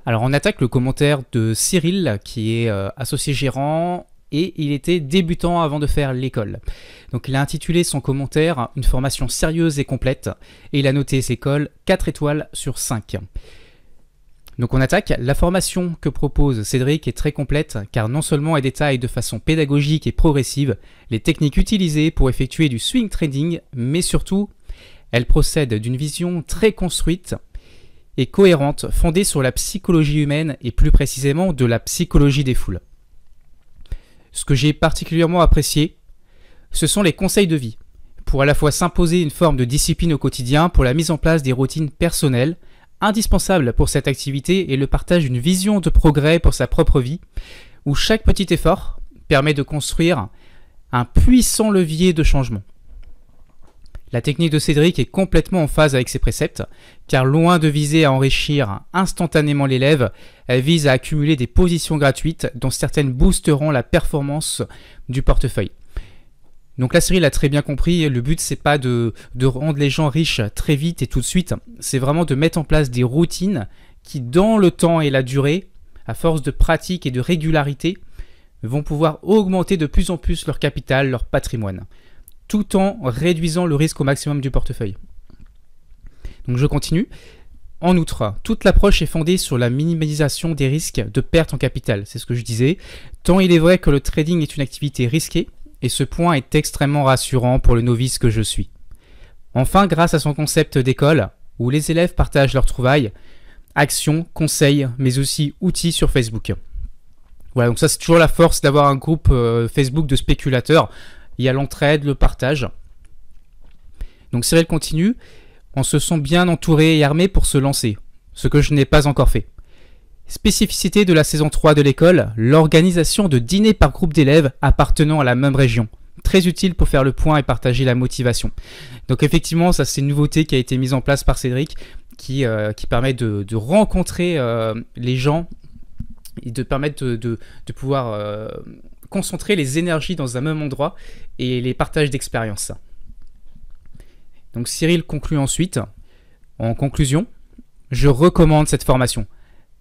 Alors on attaque le commentaire de Cyril qui est associé gérant et il était débutant avant de faire l'école. Donc il a intitulé son commentaire « Une formation sérieuse et complète » et il a noté ses cols 4 étoiles sur 5. Donc on attaque. La formation que propose Cédric est très complète car non seulement elle détaille de façon pédagogique et progressive les techniques utilisées pour effectuer du swing trading, mais surtout elle procède d'une vision très construite et cohérente fondée sur la psychologie humaine et plus précisément de la psychologie des foules. Ce que j'ai particulièrement apprécié, ce sont les conseils de vie pour à la fois s'imposer une forme de discipline au quotidien pour la mise en place des routines personnelles indispensable pour cette activité et le partage d'une vision de progrès pour sa propre vie, où chaque petit effort permet de construire un puissant levier de changement. La technique de Cédric est complètement en phase avec ses préceptes, car loin de viser à enrichir instantanément l'élève, elle vise à accumuler des positions gratuites dont certaines boosteront la performance du portefeuille. Donc là, Cyril a très bien compris, le but c'est pas de rendre les gens riches très vite et tout de suite, c'est vraiment de mettre en place des routines qui dans le temps et la durée, à force de pratique et de régularité, vont pouvoir augmenter de plus en plus leur capital, leur patrimoine, tout en réduisant le risque au maximum du portefeuille. Donc je continue. En outre, toute l'approche est fondée sur la minimalisation des risques de perte en capital, c'est ce que je disais, tant il est vrai que le trading est une activité risquée, et ce point est extrêmement rassurant pour le novice que je suis. Enfin, grâce à son concept d'école, où les élèves partagent leurs trouvailles, actions, conseils, mais aussi outils sur Facebook. Voilà, donc ça c'est toujours la force d'avoir un groupe Facebook de spéculateurs. Il y a l'entraide, le partage. Donc Cyril continue, on se sent bien entouré et armé pour se lancer, ce que je n'ai pas encore fait. Spécificité de la saison 3 de l'école, l'organisation de dîners par groupe d'élèves appartenant à la même région. Très utile pour faire le point et partager la motivation. Donc effectivement, ça c'est une nouveauté qui a été mise en place par Cédric qui permet de rencontrer les gens et de permettre de pouvoir concentrer les énergies dans un même endroit et les partages d'expériences. Donc Cyril conclut ensuite. En conclusion, je recommande cette formation.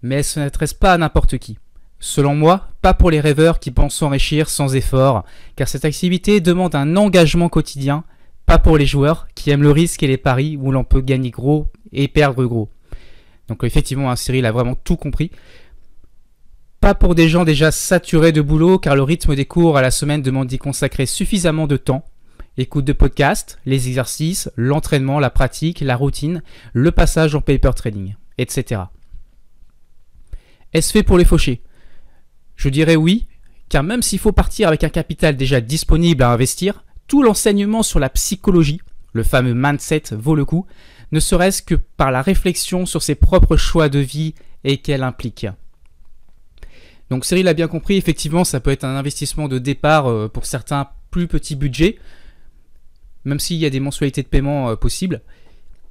Mais elle ne s'adresse pas à n'importe qui. Selon moi, pas pour les rêveurs qui pensent s'enrichir sans effort, car cette activité demande un engagement quotidien, pas pour les joueurs qui aiment le risque et les paris où l'on peut gagner gros et perdre gros. Donc effectivement, Cyril a vraiment tout compris. Pas pour des gens déjà saturés de boulot, car le rythme des cours à la semaine demande d'y consacrer suffisamment de temps. Écoute de podcasts, les exercices, l'entraînement, la pratique, la routine, le passage en paper trading, etc. Est-ce fait pour les fauchés? Je dirais oui, car même s'il faut partir avec un capital déjà disponible à investir, tout l'enseignement sur la psychologie, le fameux mindset, vaut le coup, ne serait-ce que par la réflexion sur ses propres choix de vie et qu'elle implique. Donc Cyril a bien compris, effectivement ça peut être un investissement de départ pour certains plus petits budgets, même s'il y a des mensualités de paiement possibles.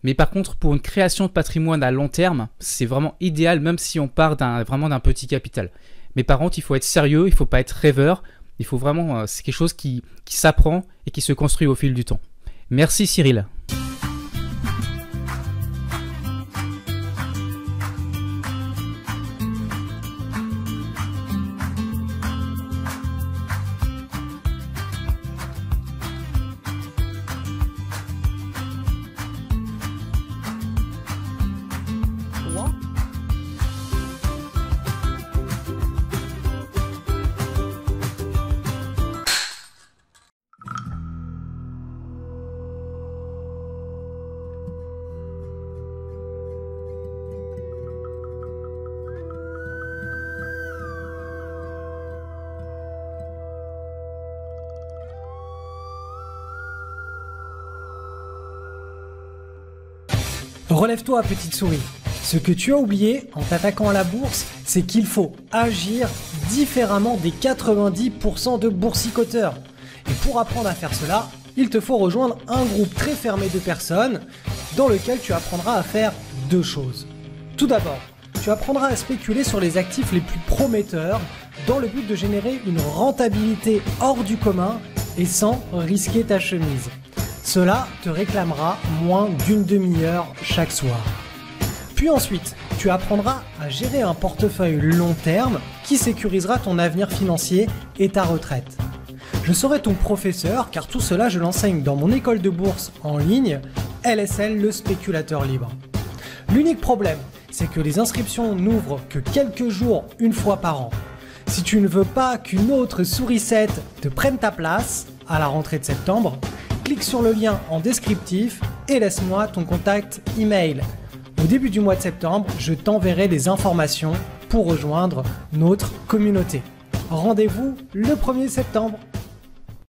Mais par contre, pour une création de patrimoine à long terme, c'est vraiment idéal, même si on part vraiment d'un petit capital. Mais par contre, il faut être sérieux, il ne faut pas être rêveur. Il faut vraiment, c'est quelque chose qui s'apprend et qui se construit au fil du temps. Merci Cyril. Relève-toi, petite souris. Ce que tu as oublié en t'attaquant à la bourse, c'est qu'il faut agir différemment des 90% de boursicoteurs. Et pour apprendre à faire cela, il te faut rejoindre un groupe très fermé de personnes dans lequel tu apprendras à faire deux choses. Tout d'abord, tu apprendras à spéculer sur les actifs les plus prometteurs dans le but de générer une rentabilité hors du commun et sans risquer ta chemise. Cela te réclamera moins d'une demi-heure chaque soir. Puis ensuite, tu apprendras à gérer un portefeuille long terme qui sécurisera ton avenir financier et ta retraite. Je serai ton professeur car tout cela je l'enseigne dans mon école de bourse en ligne, LSL le spéculateur libre. L'unique problème, c'est que les inscriptions n'ouvrent que quelques jours, une fois par an. Si tu ne veux pas qu'une autre sourisette te prenne ta place à la rentrée de septembre, clique sur le lien en descriptif et laisse-moi ton contact email. Au début du mois de septembre, je t'enverrai des informations pour rejoindre notre communauté. Rendez-vous le 1er septembre.